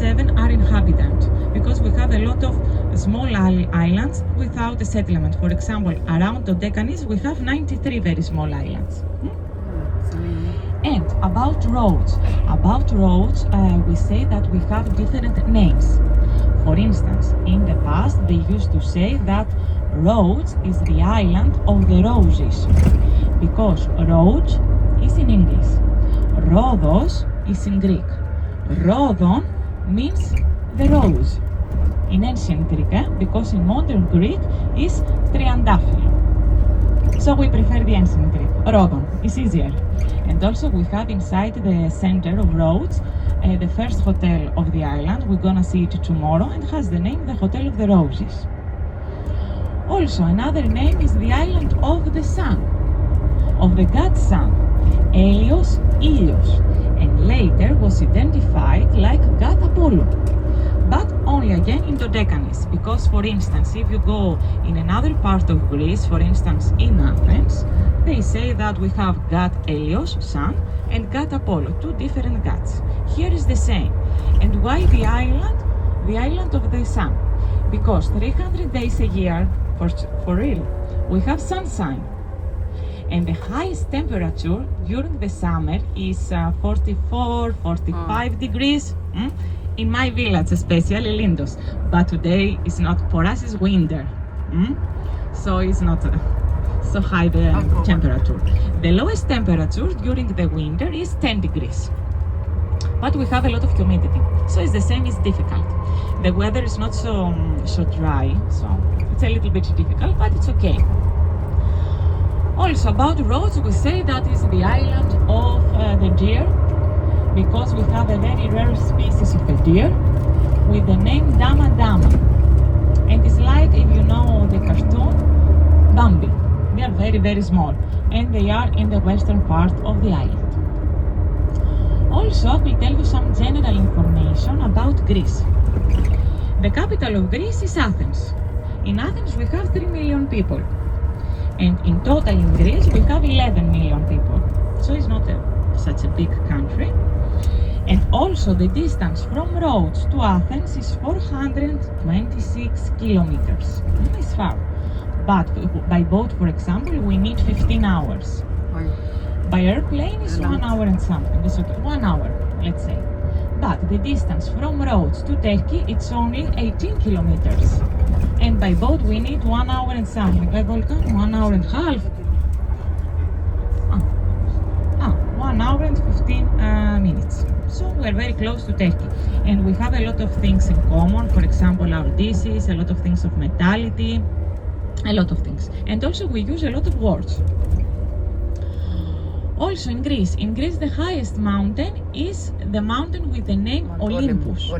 27 are inhabited, because we have a lot of small islands without a settlement. For example, around Dodecanese we have 93 very small islands. And about Rhodes, we say that we have different names. For instance, in the past they used to say that Rhodes is the island of the roses, because Rhodes is in English, Rhodos is in Greek. Rhodon means the rose in ancient Greek, because in modern Greek is triandafilo. So we prefer the ancient Greek, Rhodon, it's easier. And also we have inside the center of Rhodes the first hotel of the island. We're gonna see it tomorrow, and has the name the Hotel of the Roses. Also another name is the island of the sun, of the god sun, Helios, Ilios, and later was identified like god Apollo, but only again in Dodecanese, because for instance if you go in another part of Greece, for instance in Athens, they say that we have god Helios, sun, and god Apollo, two different gods. Here is the same. And why the island? The island of the sun, because 300 days a year, for real, we have sunshine. And the highest temperature during the summer is 44, 45 degrees. In my village, especially Lindos. But today it's not, for us it's winter. So it's not so high the temperature. The lowest temperature during the winter is 10 degrees. But we have a lot of humidity. So it's the same, it's difficult. The weather is not so dry, so it's a little bit difficult, but it's okay. Also about Rhodes, we say that is the island of the deer, because we have a very rare species of a deer with the name Dama Dama. And it's like, if you know the cartoon, Bambi. They are very, very small, and they are in the western part of the island. Also, I will tell you some general information about Greece. The capital of Greece is Athens. In Athens we have 3 million people. And in total in Greece we have 11 million people. So it's not such a big country. And also the distance from Rhodes to Athens is 426 kilometers. It's far. But by boat, for example, we need 15 hours. By airplane is 1 hour and something. It's okay, 1 hour, let's say. But the distance from Rhodes to Turkey, it's only 18 kilometers. And by boat we need 1 hour and something. By Volcan, 1 hour and a half. 1 hour and 15 minutes. So we're very close to Turkey. And we have a lot of things in common. For example, our dishes, a lot of things of mentality, a lot of things. And also we use a lot of words. Also in Greece the highest mountain is the mountain with the name Olympus.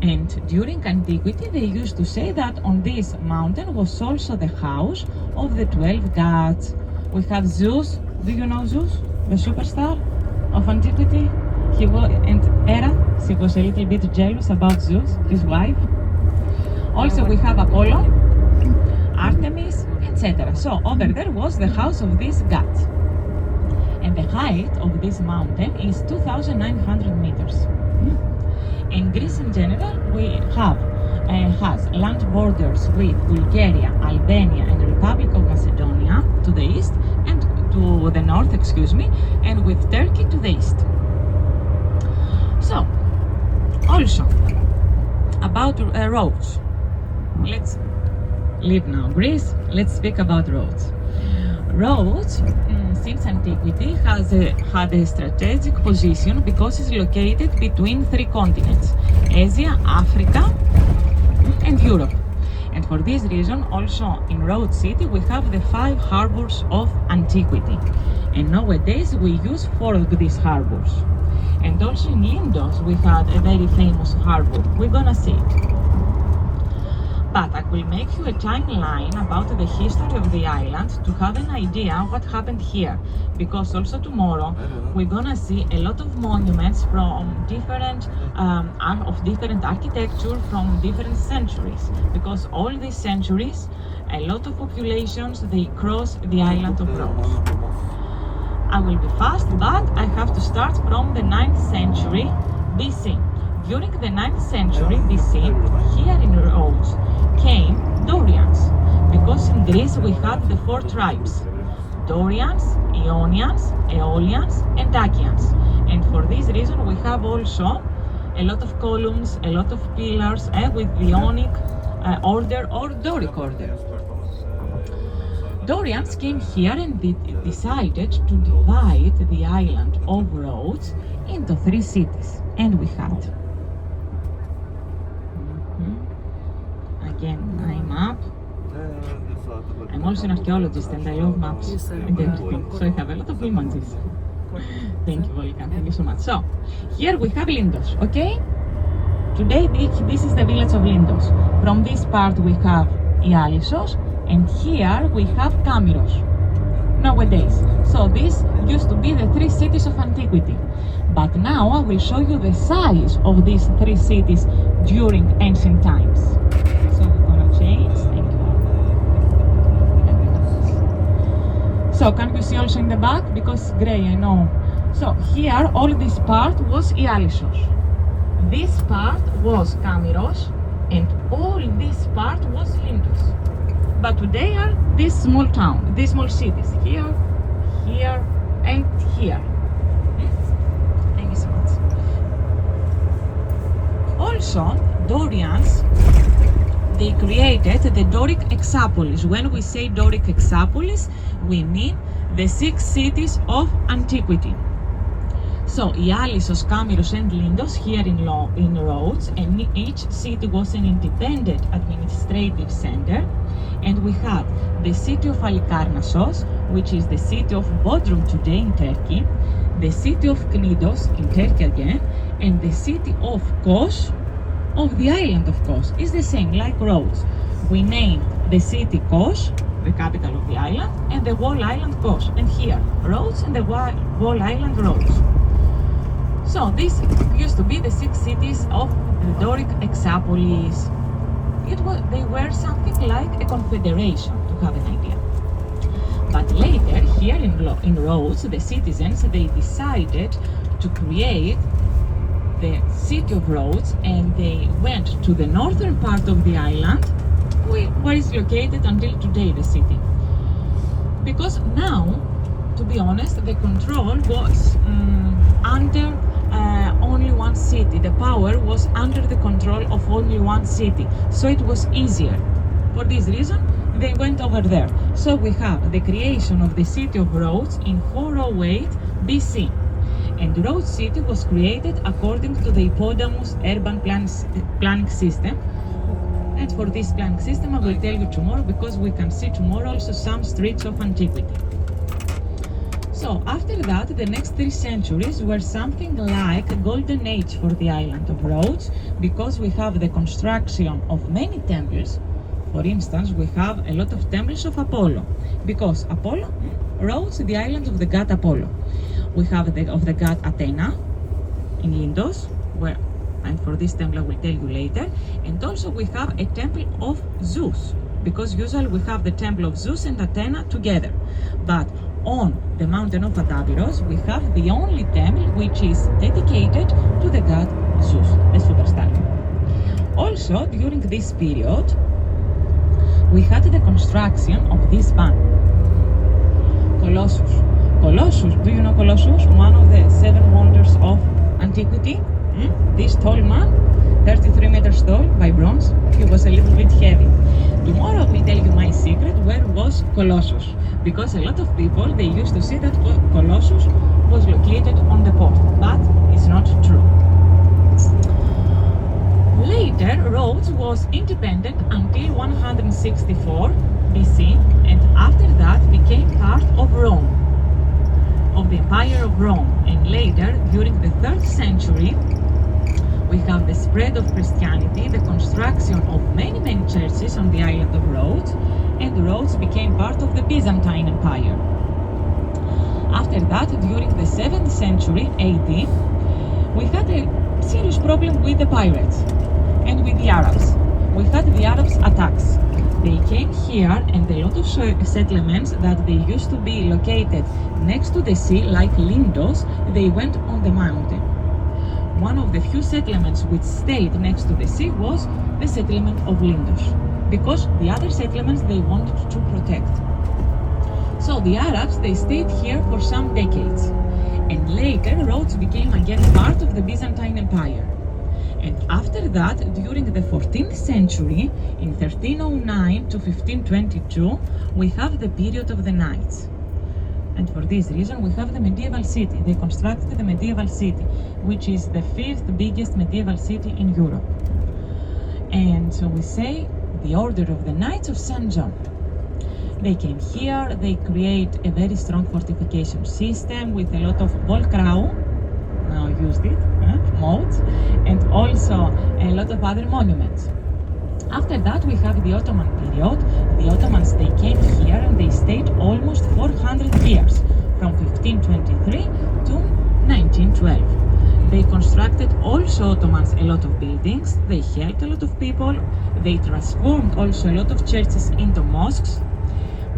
And during antiquity they used to say that on this mountain was also the house of the 12 gods. We have Zeus. Do you know Zeus? The superstar of antiquity? He was, and Hera, she was a little bit jealous about Zeus, his wife. Also we have Apollo, Artemis, etc. So over there was the house of these gods. And the height of this mountain is 2,900 meters. In Greece in general, we has land borders with Bulgaria, Albania, and the Republic of Macedonia to the east, and to the north, and with Turkey to the east. So, also about Rhodes. Let's leave now Greece. Let's speak about Rhodes. Rhodes, since antiquity, has had a strategic position because it's located between 3 continents: Asia, Africa, and Europe. And for this reason, also in Rhodes City, we have the 5 harbors of antiquity. And nowadays we use 4 of these harbors. And also in Lindos, we had a very famous harbor. We're gonna see it. But I will make you a timeline about the history of the island to have an idea what happened here. Because also tomorrow we're gonna see a lot of monuments from different architecture from different centuries. Because all these centuries, a lot of populations, they cross the island of Rhodes. I will be fast, but I have to start from the 9th century BC. during the 9th century BC, here in Rhodes came Dorians, because in Greece we had the 4 tribes: Dorians, Ionians, Aeolians, and Dacians. And for this reason we have also a lot of columns, a lot of pillars, with the Ionic order or Doric order. Dorians came here and decided to divide the island of Rhodes into 3 cities. And we had again my map. I'm also an archaeologist and I love maps and everything, so I have a lot of images. Thank you, Volika. Thank you so much. So, here we have Lindos, okay? Today, this is the village of Lindos. From this part we have Ialissos, and here we have Camiros, nowadays. So this used to be the 3 cities of antiquity. But now I will show you the size of these 3 cities during ancient times. So we're gonna change, thank you. So can you see also in the back? Because gray, I know. So here, all this part was Ialissos. This part was Camiros, and all this part was Lindos. But today are this small town, these small cities, here, here, and here. Thank you so much. Also, Dorians, they created the Doric Exapolis. When we say Doric Exapolis, we mean the 6 cities of antiquity. So, Ialissos, Camiros, and Lindos here in Rhodes, and each city was an independent administrative center. And we had the city of Halikarnassos, which is the city of Bodrum today in Turkey, the city of Knidos in Turkey again, and the city of Kos, of the island of Kos. It's the same, like Rhodes. We named the city Kos, the capital of the island, and the whole island Kos. And here, Rhodes and the whole island Rhodes. So this used to be the 6 cities of the Doric Exapolis. They were something like a confederation, to have an idea. But later, here in Rhodes, the citizens, they decided to create the city of Rhodes, and they went to the northern part of the island, where is located until today the city. Because now, to be honest, the control was under only one city. The power was under the control of only one city, so it was easier. For this reason, they went over there. So we have the creation of the city of Rhodes in 408 BC. And Rhodes city was created according to the Hippodamus urban planning system. And for this planning system, I will tell you tomorrow, because we can see tomorrow also some streets of antiquity. So after that, the next 3 centuries were something like a golden age for the island of Rhodes, because we have the construction of many temples. For instance, we have a lot of temples of Apollo, because Apollo rules the island of the god Apollo. We have of the god Athena in Lindos, and for this temple I will tell you later. And also we have a temple of Zeus, because usually we have the temple of Zeus and Athena together. But on the mountain of Atapiros, we have the only temple which is dedicated to the god Zeus, the superstar. Also, during this period, we had the construction of this man, Colossus. Colossus, do you know Colossus? One of the 7 wonders of antiquity. This tall man, 33 meters tall by bronze. He was a little bit heavy. Tomorrow I will tell you my secret, where was Colossus. Because a lot of people, they used to say that Colossus was located on the port, but it's not true. Later, Rhodes was independent until 164 BC, and after that became part of Rome, of the Empire of Rome. And later, during the 3rd century, we have the spread of Christianity, the construction of many churches on the island of Rhodes, and Rhodes became part of the Byzantine Empire. After that, during the 7th century AD, we had a serious problem with the pirates and with the Arabs. We had the Arabs attacks. They came here, and a lot of settlements that they used to be located next to the sea, like Lindos, they went on the mountain. one of the few settlements which stayed next to the sea was the settlement of Lindos, because the other settlements they wanted to protect. So the Arabs, they stayed here for some decades, and later Rhodes became again part of the Byzantine Empire. And after that, during the 14th century, in 1309 to 1522, we have the period of the Knights. And for this reason, we have the medieval city. They constructed the medieval city, which is the 5th biggest medieval city in Europe. And so we say the Order of the Knights of St. John. They came here, they create a very strong fortification system with a lot of Volkrau, now used it, moats, and also a lot of other monuments. After that, we have the Ottoman period. The Ottomans, they came here and they stayed almost 400 years, from 1523 to 1912. They constructed also Ottomans a lot of buildings, they helped a lot of people, they transformed also a lot of churches into mosques.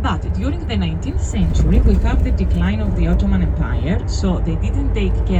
But during the 19th century, we have the decline of the Ottoman Empire, so they didn't take care